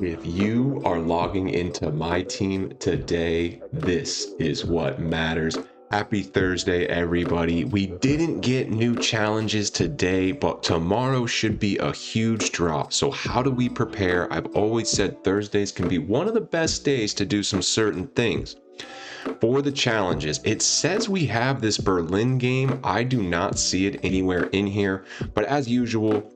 If you are logging into MyTEAM today, this is what matters. Happy Thursday, everybody. We didn't get new challenges today, but tomorrow should be a huge drop. So how do we prepare? I've always said Thursdays can be one of the best days to do some certain things. For the challenges, it says we have this Berlin game. I do not see it anywhere in here, but as usual,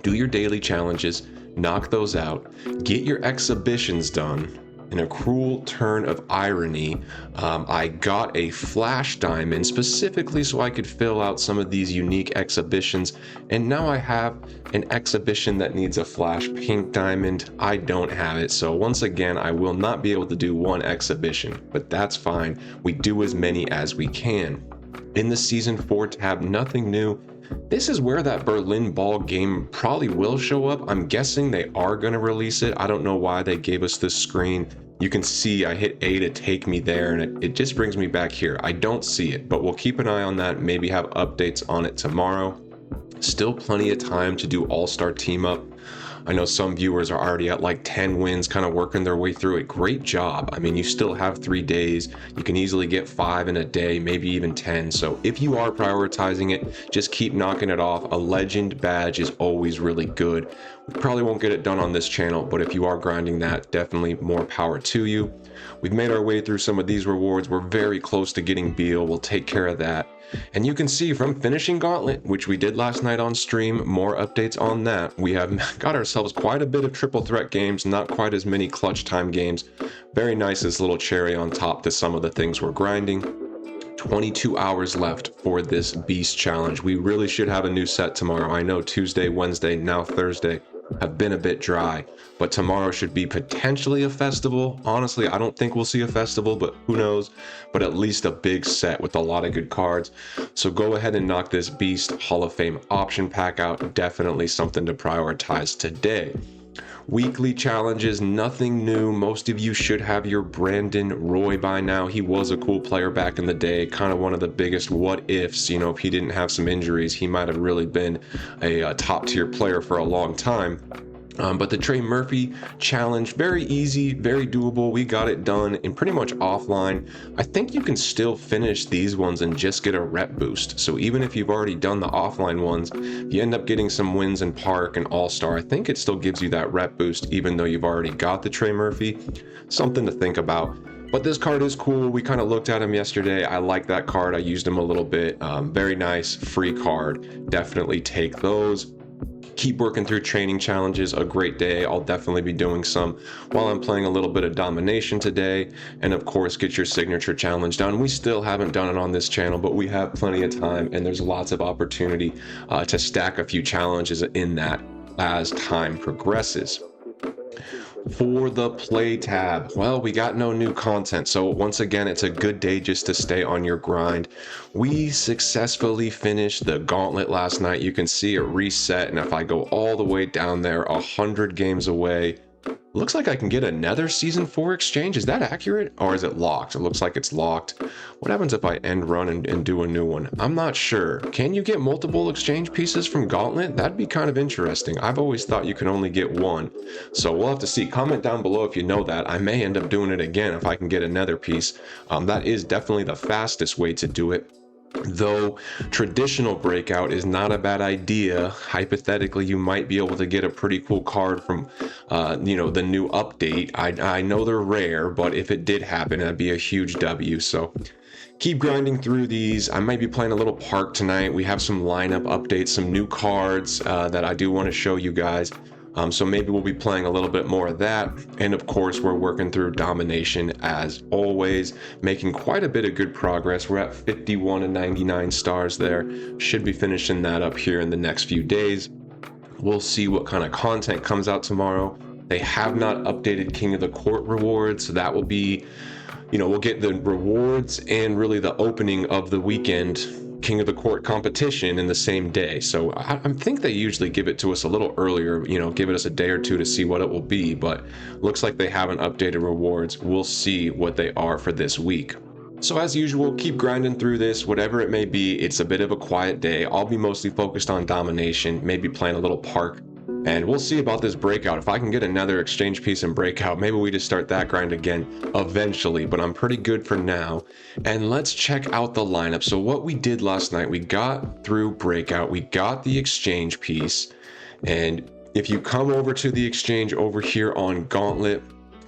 do your daily challenges, knock those out, get your exhibitions done. In a cruel turn of irony, I got a flash diamond specifically so I could fill out some of these unique exhibitions, and now I have an exhibition that needs a flash pink diamond. I don't have it, so once again, I will not be able to do one exhibition, but that's fine. We do as many as we can. In the Season 4 tab, nothing new. This is where that Berlin ball game probably will show up. I'm guessing they are going to release it. I don't know why they gave us this screen. You can see I hit A to take me there, and it just brings me back here. I don't see it, but we'll keep an eye on that, maybe have updates on it tomorrow. Still plenty of time to do all-star team up. I know some viewers are already at like 10 wins, kind of working their way through it. Great job. I mean, you still have 3 days. You can easily get 5 in a day, maybe even 10. So if you are prioritizing it, just keep knocking it off. A legend badge is always really good. We probably won't get it done on this channel, but if you are grinding that, definitely more power to you. We've made our way through some of these rewards. We're very close to getting Beal. We'll take care of that. And you can see from finishing Gauntlet, which we did last night on stream, more updates on that. We have got ourselves quite a bit of triple threat games, not quite as many clutch time games. Very nice, this little cherry on top to some of the things we're grinding. 22 hours left for this beast challenge. We really should have a new set tomorrow. I know Tuesday, Wednesday, now Thursday have been a bit dry, but tomorrow should be potentially a festival. Honestly, I don't think we'll see a festival, but who knows? But at least a big set with a lot of good cards. So go ahead and knock this Beast Hall of Fame option pack out. Definitely something to prioritize today. Weekly challenges, nothing new. Most of you should have your Brandon Roy by now. He was a cool player back in the day, kind of one of the biggest what ifs. You know, if he didn't have some injuries, he might have really been a top tier player for a long time. But the Trey Murphy challenge, very easy, very doable. We got it done and pretty much offline. I think you can still finish these ones and just get a rep boost. So even if you've already done the offline ones, if you end up getting some wins in Park and All-Star, I think it still gives you that rep boost even though you've already got the Trey Murphy. Something to think about. But this card is cool. We kind of looked at him yesterday. I like that card. I used him a little bit. Very nice, free card. Definitely take those. Keep working through training challenges. A great day. I'll definitely be doing some while I'm playing a little bit of domination today. And of course, get your signature challenge done. We still haven't done it on this channel, but we have plenty of time and there's lots of opportunity to stack a few challenges in that as time progresses. For the play tab, well, we got no new content, so once again it's a good day just to stay on your grind. We successfully finished the gauntlet last night. You can see it reset, and if I go all the way down there, 100 games away, looks like I can get another Season 4 exchange. Is that accurate, or is it locked? It looks like it's locked. What happens if I end run and do a new one? I'm not sure. Can you get multiple exchange pieces from Gauntlet? That'd be kind of interesting. I've always thought you can only get one. So we'll have to see. Comment down below if you know that. I may end up doing it again if I can get another piece. That is definitely the fastest way to do it. Though traditional breakout is not a bad idea. Hypothetically, you might be able to get a pretty cool card from you know, the new update. I know they're rare, but if it did happen, that'd be a huge W. So keep grinding through these. I might be playing a little Park tonight. We have some lineup updates, some new cards that I do want to show you guys. So maybe we'll be playing a little bit more of that. And of course, we're working through domination as always, making quite a bit of good progress. We're at 51 and 99 stars there. Should be finishing that up here in the next few days. We'll see what kind of content comes out tomorrow. They have not updated King of the Court rewards, so that will be, you know, we'll get the rewards and really the opening of the weekend King of the Court competition in the same day. So I think they usually give it to us a little earlier, you know, give it us a day or two to see what it will be, but looks like they haven't updated rewards. We'll see what they are for this week. So as usual, keep grinding through this, whatever it may be. It's a bit of a quiet day. I'll be mostly focused on domination, maybe playing a little Park. And we'll see about this breakout. If I can get another exchange piece and breakout, maybe we just start that grind again eventually, but I'm pretty good for now. And let's check out the lineup. So what we did last night, we got through breakout, we got the exchange piece. And if you come over to the exchange over here on Gauntlet,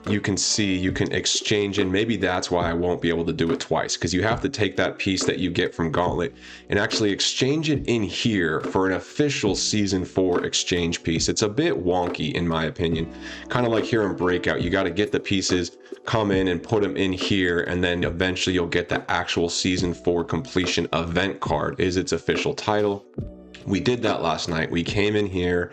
you can see you can exchange, and maybe that's why I won't be able to do it twice, because you have to take that piece that you get from Gauntlet and actually exchange it in here for an official Season 4 exchange piece. It's a bit wonky in my opinion, kind of like here in Breakout. You got to get the pieces, come in and put them in here, and then eventually you'll get the actual Season 4 completion event card is its official title. We did that last night. We came in here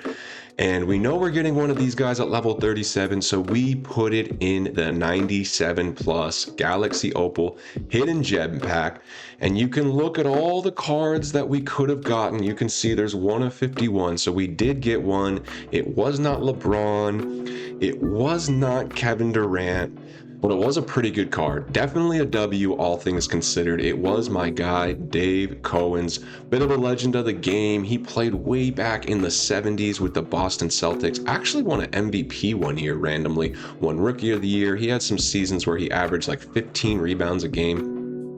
and we know we're getting one of these guys at level 37, so we put it in the 97 plus Galaxy Opal hidden gem pack. And you can look at all the cards that we could have gotten. You can see there's 1 of 51, so we did get one. It was not LeBron, it was not Kevin Durant, but it was a pretty good card. Definitely a W, all things considered. It was my guy, Dave Cowens, bit of a legend of the game. He played way back in the 70s with the Boston Celtics. Actually won an MVP one year randomly, won Rookie of the Year. He had some seasons where he averaged like 15 rebounds a game.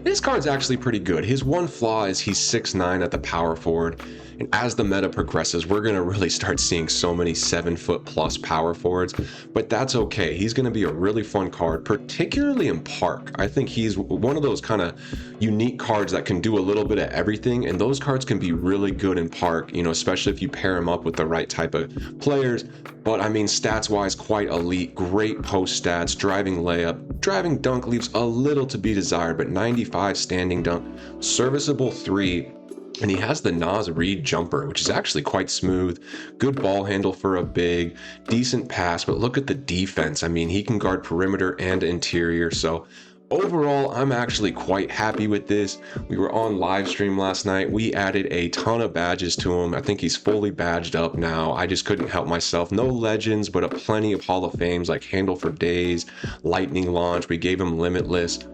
This card's actually pretty good. His one flaw is he's 6'9" at the power forward. And as the meta progresses, we're going to really start seeing so many 7-foot plus power forwards, but that's okay. He's going to be a really fun card, particularly in Park. I think he's one of those kind of unique cards that can do a little bit of everything, and those cards can be really good in Park, you know, especially if you pair him up with the right type of players. But I mean, stats-wise, quite elite, great post stats, driving layup, driving dunk leaves a little to be desired, but 95 standing dunk, serviceable 3. And he has the Nas Reed jumper, which is actually quite smooth. Good ball handle for a big, decent pass, but look at the defense. I mean, he can guard perimeter and interior. So overall, I'm actually quite happy with this. We were on live stream last night. We added a ton of badges to him. I think he's fully badged up now. I just couldn't help myself. No legends, but plenty of Hall of Fames like Handle for Days, Lightning Launch. We gave him Limitless.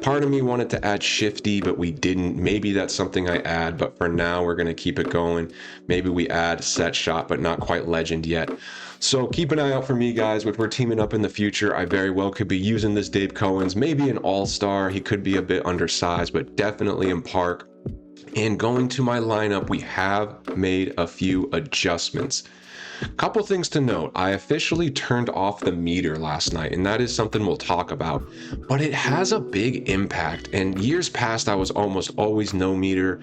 Part of me wanted to add Shifty, but we didn't. Maybe that's something I add, but for now we're going to keep it going. Maybe we add Set Shot, but not quite Legend yet. So keep an eye out for me, guys. If we're teaming up in the future, I very well could be using this Dave Cowens. Maybe an all-star. He could be a bit undersized, but definitely in Park. And going to my lineup, we have made a few adjustments. Couple things to note. I officially turned off the meter last night, and that is something we'll talk about, but it has a big impact. And years past, I was almost always no meter.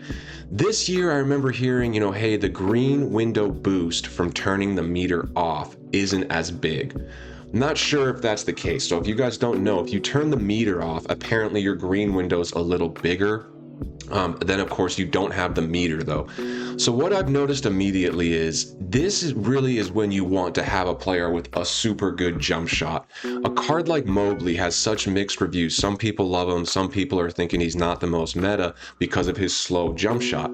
This year, I remember hearing, you know, hey, the green window boost from turning the meter off isn't as big. I'm not sure if that's the case. So if you guys don't know, if you turn the meter off, apparently your green window's a little bigger. Then of course you don't have the meter though. So what I've noticed immediately is this really is when you want to have a player with a super good jump shot. A card like Mobley has such mixed reviews. Some people love him, some people are thinking he's not the most meta because of his slow jump shot.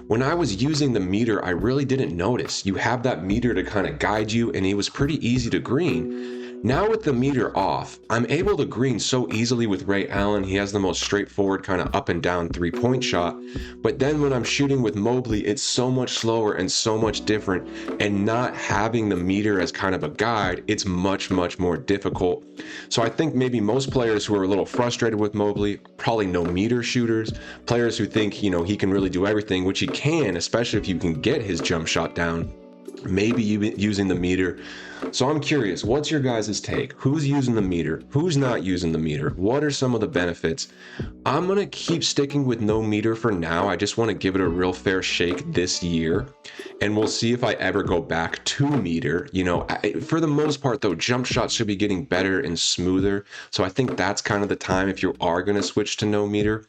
When I was using the meter, I really didn't notice. You have that meter to kind of guide you, and he was pretty easy to green. Now with the meter off, I'm able to green so easily with Ray Allen. He has the most straightforward kind of up and down 3-point shot. But then when I'm shooting with Mobley, it's so much slower and so much different. And not having the meter as kind of a guide, it's much, much more difficult. So I think maybe most players who are a little frustrated with Mobley, probably no meter shooters, players who think, you know, he can really do everything, which he can, especially if you can get his jump shot down, maybe using the meter. So I'm curious, what's your guys' take? Who's using the meter? Who's not using the meter? What are some of the benefits? I'm going to keep sticking with no meter for now. I just want to give it a real fair shake this year. And we'll see if I ever go back to meter. You know, for the most part though, jump shots should be getting better and smoother. So I think that's kind of the time if you are going to switch to no meter.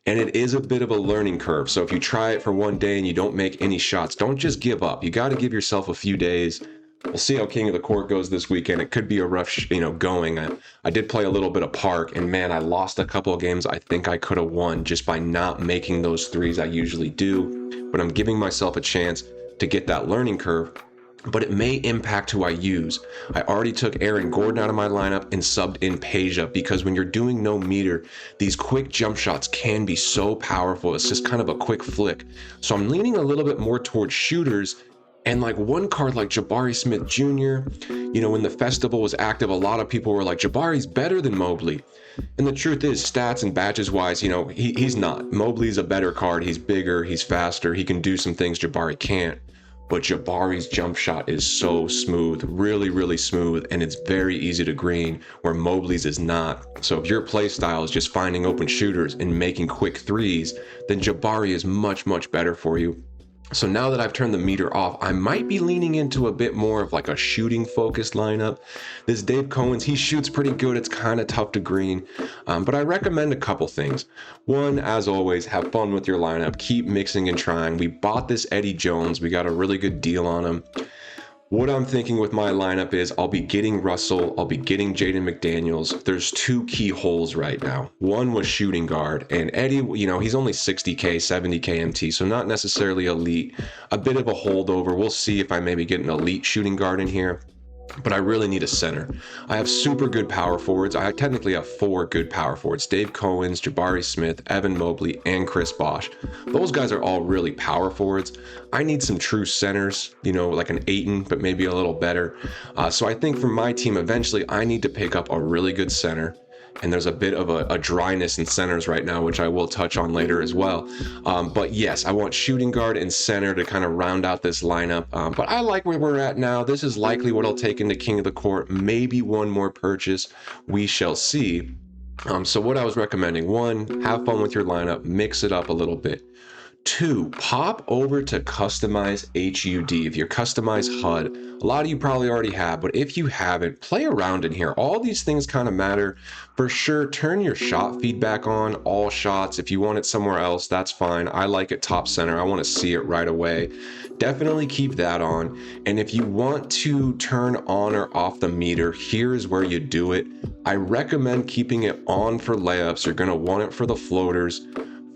And it is a bit of a learning curve. So if you try it for one day and you don't make any shots, don't just give up. You got to give yourself a few days. We'll see how King of the Court goes this weekend. It could be a rough, going. I did play a little bit of Park, and man, I lost a couple of games I think I could have won just by not making those threes I usually do. But I'm giving myself a chance to get that learning curve. But it may impact who I use. I already took Aaron Gordon out of my lineup and subbed in Peja, because when you're doing no meter, these quick jump shots can be so powerful. It's just kind of a quick flick. So I'm leaning a little bit more towards shooters. And like one card like Jabari Smith Jr., you know, when the festival was active, a lot of people were like, Jabari's better than Mobley. And the truth is, stats and badges wise, you know, he's not. Mobley's a better card. He's bigger, he's faster, he can do some things Jabari can't. But Jabari's jump shot is so smooth, really, really smooth, and it's very easy to green, where Mobley's is not. So if your play style is just finding open shooters and making quick threes, then Jabari is much, much better for you. So now that I've turned the meter off, I might be leaning into a bit more of like a shooting focused lineup. This Dave Cohen's, he shoots pretty good. It's kind of tough to green, but I recommend a couple things. One, as always, have fun with your lineup. Keep mixing and trying. We bought this Eddie Jones. We got a really good deal on him. What I'm thinking with my lineup is I'll be getting Russell, I'll be getting Jaden McDaniels. There's two key holes right now. One was shooting guard, and Eddie, you know, he's only 60K, 70K MT, so not necessarily elite. A bit of a holdover. We'll see if I maybe get an elite shooting guard in here. But I really need a center. I have super good power forwards. I technically have 4 good power forwards. Dave Cohen's, Jabari Smith, Evan Mobley, and Chris Bosh. Those guys are all really power forwards. I need some true centers, you know, like an Ayton, but maybe a little better. So I think for my team, eventually I need to pick up a really good center. And there's a bit of a dryness in centers right now, which I will touch on later as well. But yes, I want shooting guard and center to kind of round out this lineup. But I like where we're at now. This is likely what I'll take into King of the Court. Maybe one more purchase. We shall see. So what I was recommending, 1, have fun with your lineup, mix it up a little bit. 2, pop over to Customize HUD. If you're Customize HUD, a lot of you probably already have, but if you haven't, play around in here. All these things kind of matter. For sure, turn your shot feedback on, all shots. If you want it somewhere else, that's fine. I like it top center. I want to see it right away. Definitely keep that on. And if you want to turn on or off the meter, here's where you do it. I recommend keeping it on for layups. You're going to want it for the floaters.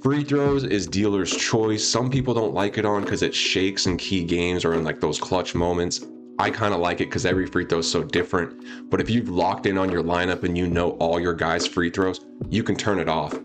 Free throws is dealer's choice. Some people don't like it on because it shakes in key games or in like those clutch moments. I kind of like it because every free throw is so different. But if you've locked in on your lineup and you know all your guys' free throws, you can turn it off.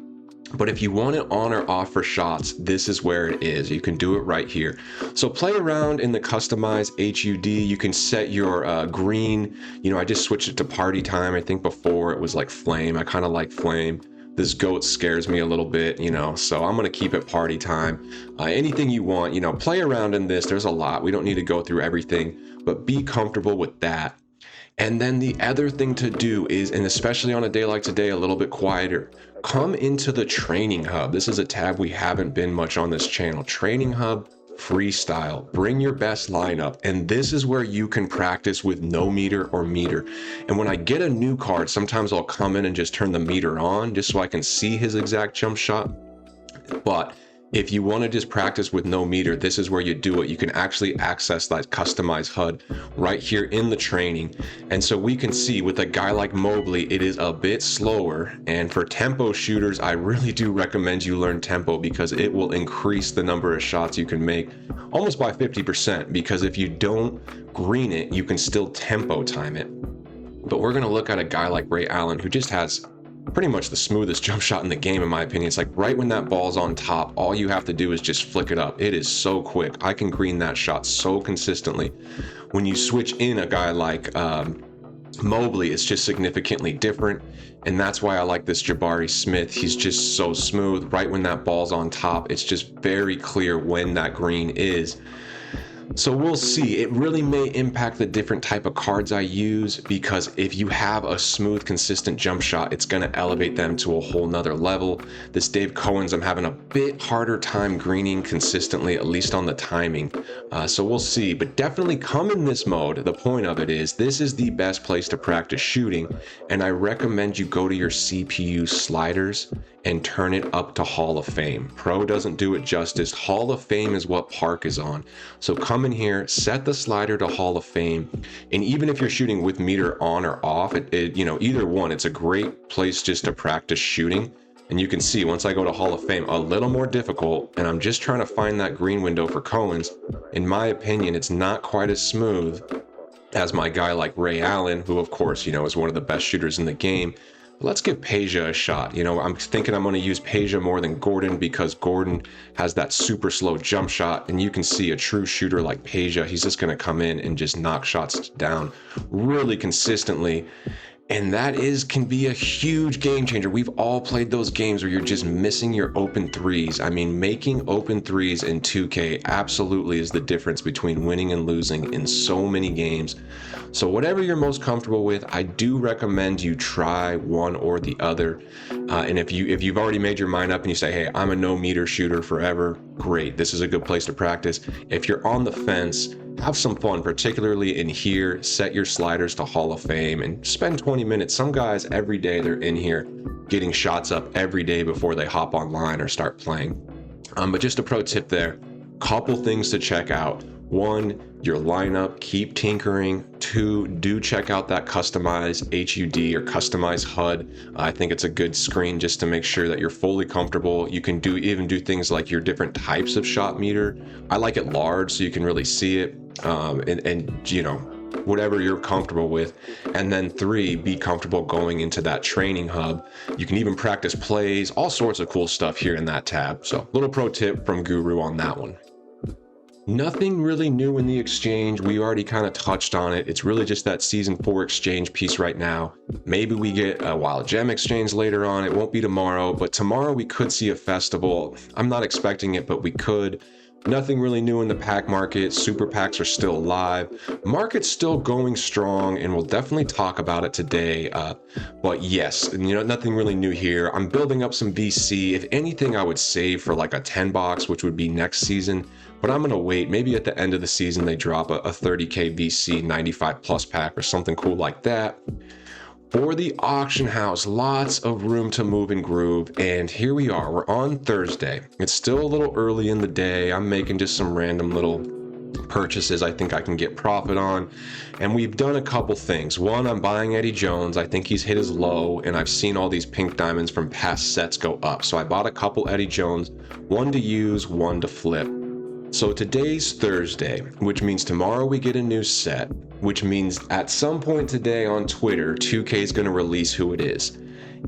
But if you want it on or off for shots, this is where it is. You can do it right here. So play around in the Customize HUD. You can set your green. You know, I just switched it to party time. I think before it was like flame. I kind of like flame. This goat scares me a little bit, you know, so I'm going to keep it party time. Anything you want, you know, play around in this. There's a lot. We don't need to go through everything, but be comfortable with that. And then the other thing to do is, and especially on a day like today, a little bit quieter, come into the Training Hub. This is a tab we haven't been much on this channel. Training Hub, freestyle, bring your best lineup. And this is where you can practice with no meter or meter. And when I get a new card, sometimes I'll come in and just turn the meter on just so I can see his exact jump shot. But if you want to just practice with no meter, this is where you do it. You can actually access that customized HUD right here in the training. And so we can see with a guy like Mobley, it is a bit slower. And for tempo shooters, I really do recommend you learn tempo because it will increase the number of shots you can make almost by 50%. Because if you don't green it, you can still tempo time it. But we're going to look at a guy like Ray Allen, who just has pretty much the smoothest jump shot in the game, in my opinion. It's like right when that ball's on top, all you have to do is just flick it up. It is so quick. I can green that shot so consistently. When you switch in a guy like Mobley, it's just significantly different. And that's why I like this Jabari Smith. He's just so smooth. Right when that ball's on top, it's just very clear when that green is. So we'll see. It really may impact the different type of cards I use, because if you have a smooth, consistent jump shot, it's going to elevate them to a whole nother level. This Dave Cohen's, I'm having a bit harder time greening consistently, at least on the timing. So we'll see, but definitely come in this mode. The point of it is this is the best place to practice shooting, and I recommend you go to your CPU sliders and turn it up to Hall of Fame. Pro doesn't do it justice. Hall of Fame is what Park is on. So come in here, set the slider to Hall of Fame, and even if you're shooting with meter on or off, you know, either one, it's a great place just to practice shooting. And you can see once I go to Hall of Fame, a little more difficult, and I'm just trying to find that green window for Cohen's. In my opinion, it's not quite as smooth as my guy like Ray Allen, who of course, you know, is one of the best shooters in the game. let's give Peja a shot. You know, I'm thinking I'm going to use Peja more than Gordon because Gordon has that super slow jump shot, and you can see a true shooter like Peja, he's just going to come in and just knock shots down really consistently. And that can be a huge game changer. We've all played those games where you're just missing your open threes. I mean, making open threes in 2K absolutely is the difference between winning and losing in so many games. So whatever you're most comfortable with, I do recommend you try one or the other. And if you've already made your mind up and you say, hey, I'm a no meter shooter forever, great. This is a good place to practice. If you're on the fence, have some fun, particularly in here. Set your sliders to Hall of Fame and spend 20 minutes. Some guys every day, they're in here getting shots up every day before they hop online or start playing. But just a pro tip there, couple things to check out. One, your lineup, keep tinkering. Two, do check out that customized HUD or customized HUD. I think it's a good screen just to make sure that you're fully comfortable. You can even do things like your different types of shot meter. I like it large so you can really see it, and you know, whatever you're comfortable with. And then three, be comfortable going into that training hub. You can even practice plays, all sorts of cool stuff here in that tab. So little pro tip from Guru on that one. Nothing really new in the exchange. We already kind of touched on it. It's really just that season 4 exchange piece right now. Maybe we get a wild gem exchange later on. It won't be tomorrow, but tomorrow we could see a festival. I'm not expecting it, but we could. Nothing really new in the pack market. Super packs are still alive. Market's still going strong, and we'll definitely talk about it today. But yes, you know, nothing really new here. I'm building up some VC. If anything, I would save for like a 10 box, which would be next season. But I'm gonna wait. Maybe at the end of the season they drop a 30k VC 95 plus pack or something cool like that. For the auction house, lots of room to move and groove, and here we are. We're on Thursday. It's still a little early in the day. I'm making just some random little purchases I think I can get profit on, and we've done a couple things. One, I'm buying Eddie Jones. I think he's hit his low, and I've seen all these pink diamonds from past sets go up, so I bought a couple Eddie Jones, one to use, one to flip. So today's Thursday, which means tomorrow we get a new set, which means at some point today on Twitter, 2K is going to release who it is.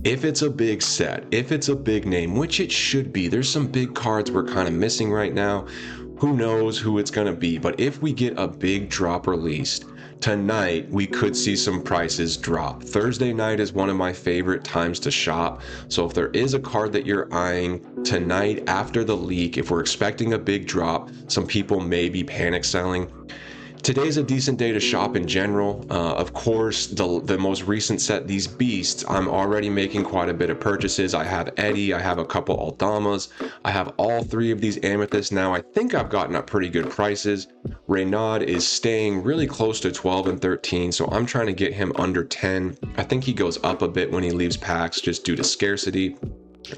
If it's a big set, if it's a big name, which it should be, there's some big cards we're kind of missing right now. Who knows who it's going to be, but if we get a big drop released, tonight we could see some prices drop. Thursday night is one of my favorite times to shop. So if there is a card that you're eyeing tonight after the leak, if we're expecting a big drop, some people may be panic selling. Today's a decent day to shop in general. Of course, the most recent set, these beasts, I'm already making quite a bit of purchases. I have Eddie, I have a couple Aldamas, I have all three of these amethysts now. I think I've gotten at pretty good prices. Renaud is staying really close to 12 and 13, so I'm trying to get him under 10. I think he goes up a bit when he leaves packs just due to scarcity.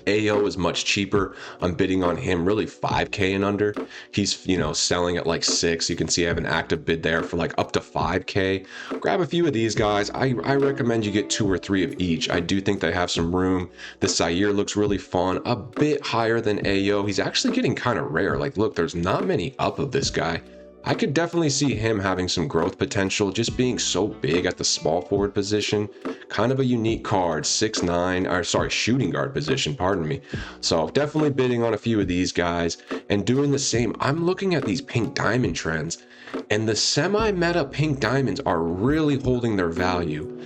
AO is much cheaper. I'm bidding on him really 5k and under. He's, you know, selling at like 6. You can see I have an active bid there for like up to 5k. Grab a few of these guys. I recommend you get 2 or 3 of each. I do think they have some room. The Zaire looks really fun, a bit higher than AO. He's actually getting kind of rare. Like, look, there's not many up of this guy. I could definitely see him having some growth potential, just being so big at the small forward position. Kind of a unique card, 6'9", or sorry, shooting guard position, pardon me. So definitely bidding on a few of these guys and doing the same. I'm looking at these pink diamond trends, and the semi-meta pink diamonds are really holding their value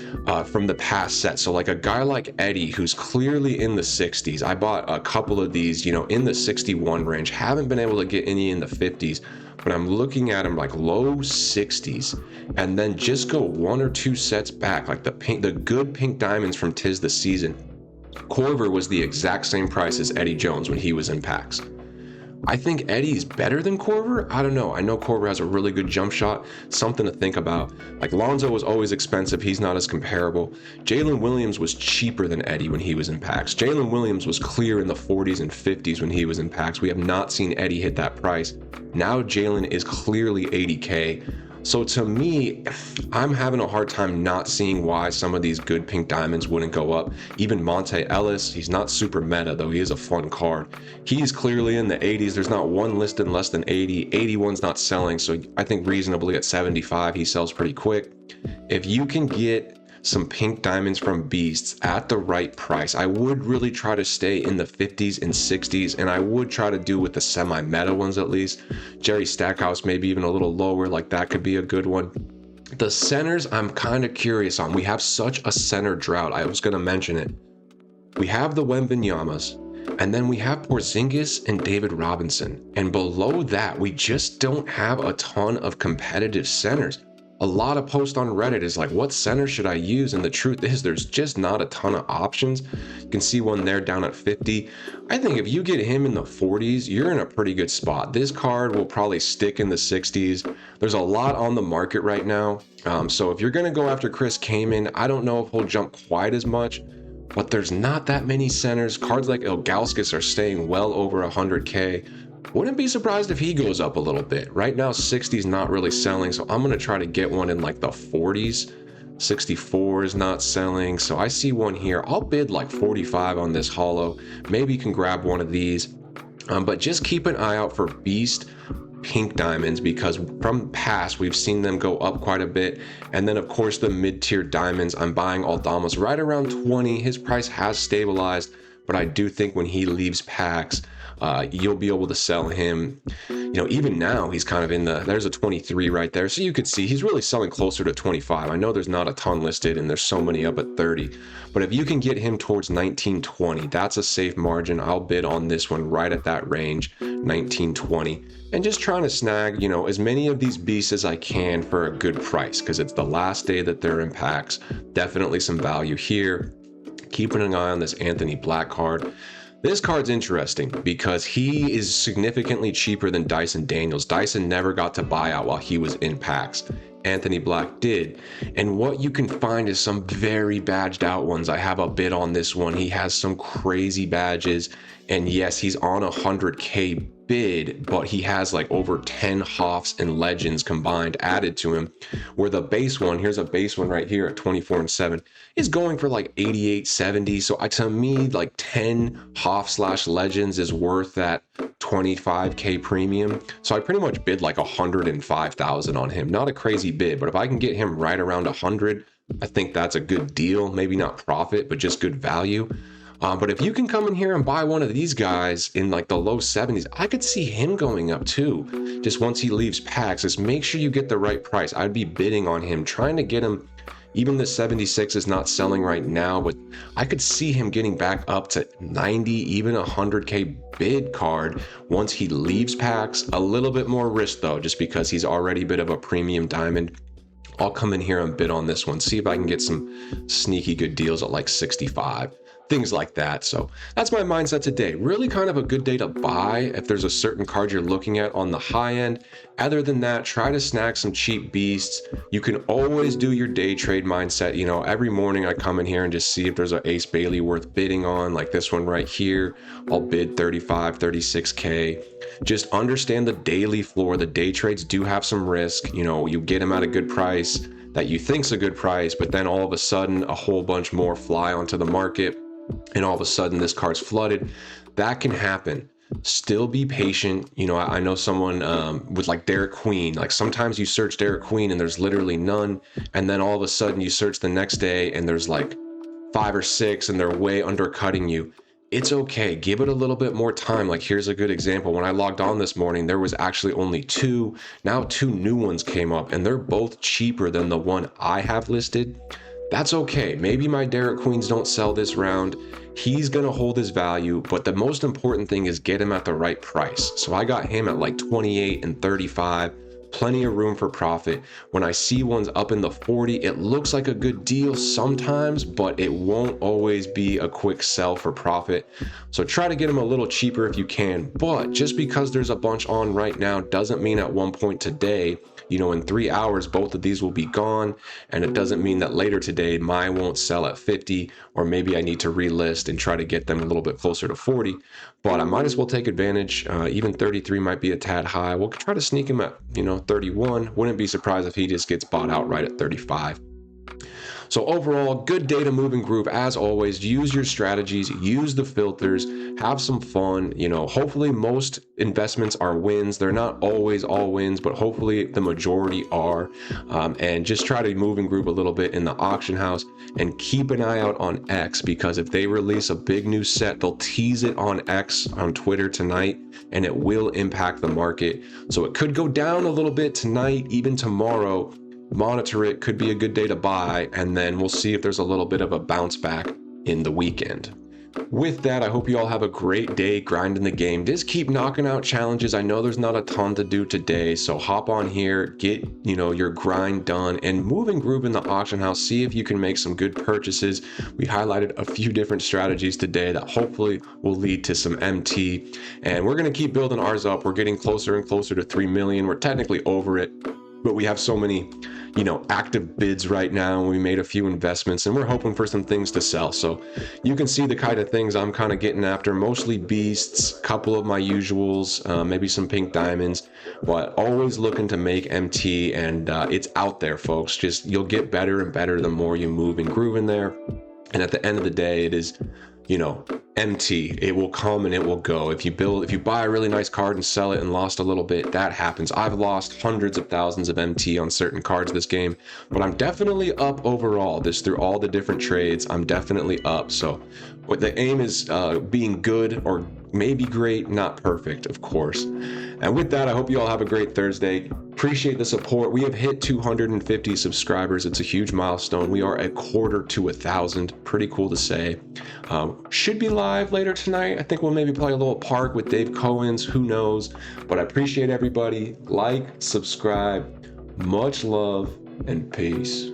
from the past set. So like a guy like Eddie, who's clearly in the 60s. I bought a couple of these, you know, in the 61 range. Haven't been able to get any in the 50s. But I'm looking at them like low 60s, and then just go 1 or 2 sets back, like the good pink diamonds from 'Tis the Season. Corver was the exact same price as Eddie Jones when he was in packs. I think Eddie's better than Corver. I don't know. I know Corver has a really good jump shot. Something to think about. Like Lonzo was always expensive. He's not as comparable. Jalen Williams was cheaper than Eddie when he was in packs. Jalen Williams was clear in the 40s and 50s when he was in packs. We have not seen Eddie hit that price. Now Jalen is clearly 80k. So to me, I'm having a hard time not seeing why some of these good pink diamonds wouldn't go up. Even Monte Ellis, he's not super meta though, he is a fun card. He's clearly in the 80s, there's not one listed less than 80, 81's not selling, so I think reasonably at 75 he sells pretty quick. If you can get some pink diamonds from Beasts at the right price. I would really try to stay in the 50s and 60s, and I would try to do with the semi-meta ones at least. Jerry Stackhouse maybe even a little lower, like that could be a good one. The centers I'm kind of curious on. We have such a center drought. I was going to mention it. We have the Wembanyamas, and then we have Porzingis and David Robinson. And below that, we just don't have a ton of competitive centers. A lot of posts on Reddit is like, what center should I use? And the truth is there's just not a ton of options. You can see one there down at 50. I think if you get him in the 40s, you're in a pretty good spot. This card will probably stick in the 60s. There's a lot on the market right now. So if you're going to go after Chris Kaman, I don't know if he'll jump quite as much, but there's not that many centers. Cards like Ilgauskas are staying well over 100K. Wouldn't be surprised if he goes up a little bit. Right now, 60 is not really selling, so I'm going to try to get one in like the 40s. 64 is not selling, so I see one here. I'll bid like 45 on this holo. Maybe you can grab one of these, but just keep an eye out for Beast pink diamonds, because from past we've seen them go up quite a bit. And then of course the mid-tier diamonds, I'm buying Aldama's right around 20. His price has stabilized, but I do think when he leaves packs, you'll be able to sell him. You know, even now he's kind of in the, there's a 23 right there, so you could see he's really selling closer to 25. I know there's not a ton listed and there's so many up at 30, but if you can get him towards 1920, that's a safe margin. I'll bid on this one right at that range, 1920, and just trying to snag, you know, as many of these beasts as I can for a good price, because it's the last day that they're in packs. Definitely some value here. Keeping an eye on this Anthony Black card. This card's interesting because he is significantly cheaper than Dyson Daniels. Dyson never got to buy out while he was in packs. Anthony Black did. And what you can find is some very badged out ones. I have a bid on this one. He has some crazy badges. And yes, he's on a 100K bid, but he has like over 10 Hoffs and Legends combined added to him, where the base one, here's a base one right here at 24 and 7, is going for like 88, 70. So to me, like 10 Hoff/Legends is worth that 25K premium. So I pretty much bid like 105,000 on him. Not a crazy bid, but if I can get him right around 100, I think that's a good deal. Maybe not profit, but just good value. But if you can come in here and buy one of these guys in like the low 70s, I could see him going up too. Just once he leaves packs, just make sure you get the right price. I'd be bidding on him, trying to get him. Even the 76 is not selling right now, but I could see him getting back up to 90, even 100K bid card once he leaves packs. A little bit more risk though, just because he's already a bit of a premium diamond. I'll come in here and bid on this one, see if I can get some sneaky good deals at like 65. Things like that. So that's my mindset today. Really kind of a good day to buy if there's a certain card you're looking at on the high end. Other than that, try to snag some cheap beasts. You can always do your day trade mindset. You know, every morning I come in here and just see if there's an Ace Bailey worth bidding on, like this one right here. I'll bid 35, 36K. Just understand the daily floor. The day trades do have some risk. You know, you get them at a good price that you think's a good price, but then all of a sudden a whole bunch more fly onto the market, and all of a sudden this card's flooded. That can happen. Still be patient. You know, I know someone with like Derek Queen, like sometimes you search Derek Queen and there's literally none, and then all of a sudden you search the next day and there's like 5 or 6 and they're way undercutting you. It's okay. Give it a little bit more time. Like here's a good example. When I logged on this morning, there was actually only 2. Now 2 new ones came up and they're both cheaper than the one I have listed. That's okay. Maybe my Derek Queens don't sell this round. He's going to hold his value, but the most important thing is get him at the right price. So I got him at like 28 and 35. Plenty of room for profit. When I see ones up in the 40, it looks like a good deal sometimes, but it won't always be a quick sell for profit. So try to get them a little cheaper if you can, but just because there's a bunch on right now doesn't mean at one point today, you know, in 3 hours, both of these will be gone. And it doesn't mean that later today, mine won't sell at 50, or maybe I need to relist and try to get them a little bit closer to 40, but I might as well take advantage. Even 33 might be a tad high. We'll try to sneak him at, you know, 31. Wouldn't be surprised if he just gets bought out right at 35. So overall, good data moving groove as always. Use your strategies, use the filters, have some fun. Hopefully most investments are wins. They're not always all wins, but hopefully the majority are. And just try to move and groove a little bit in the auction house, and keep an eye out on X, because if they release a big new set, they'll tease it on X on Twitter tonight, and it will impact the market. So it could go down a little bit tonight, even tomorrow. Monitor it, could be a good day to buy, and then we'll see if there's a little bit of a bounce back in the weekend. With that, I hope you all have a great day grinding the game. Just keep knocking out challenges. I know there's not a ton to do today, so hop on here, get your grind done, and move and groove in the auction house. See if you can make some good purchases. We highlighted a few different strategies today that hopefully will lead to some MT, and we're going to keep building ours up. We're getting closer and closer to 3 million. We're technically over it, but we have so many active bids right now. We made a few investments, and we're hoping for some things to sell. So you can see the kind of things I'm kind of getting after, mostly beasts, couple of my usuals, maybe some pink diamonds, but always looking to make MT. And it's out there, folks. Just you'll get better and better the more you move and groove in there. And at the end of the day, it is MT. It will come and it will go. If you buy a really nice card and sell it and lost a little bit, that happens. I've lost hundreds of thousands of MT on certain cards this game, but I'm definitely up overall. Through all the different trades, I'm definitely up. So what the aim is, being good, or maybe great, not perfect, of course. And with that, I hope you all have a great Thursday. Appreciate the support. We have hit 250 subscribers. It's a huge milestone. We are a quarter to 1,000. Pretty cool to say. Should be live later tonight. I think we'll maybe play a little park with Dave Cohen's. Who knows? But I appreciate everybody. Like, subscribe. Much love and peace.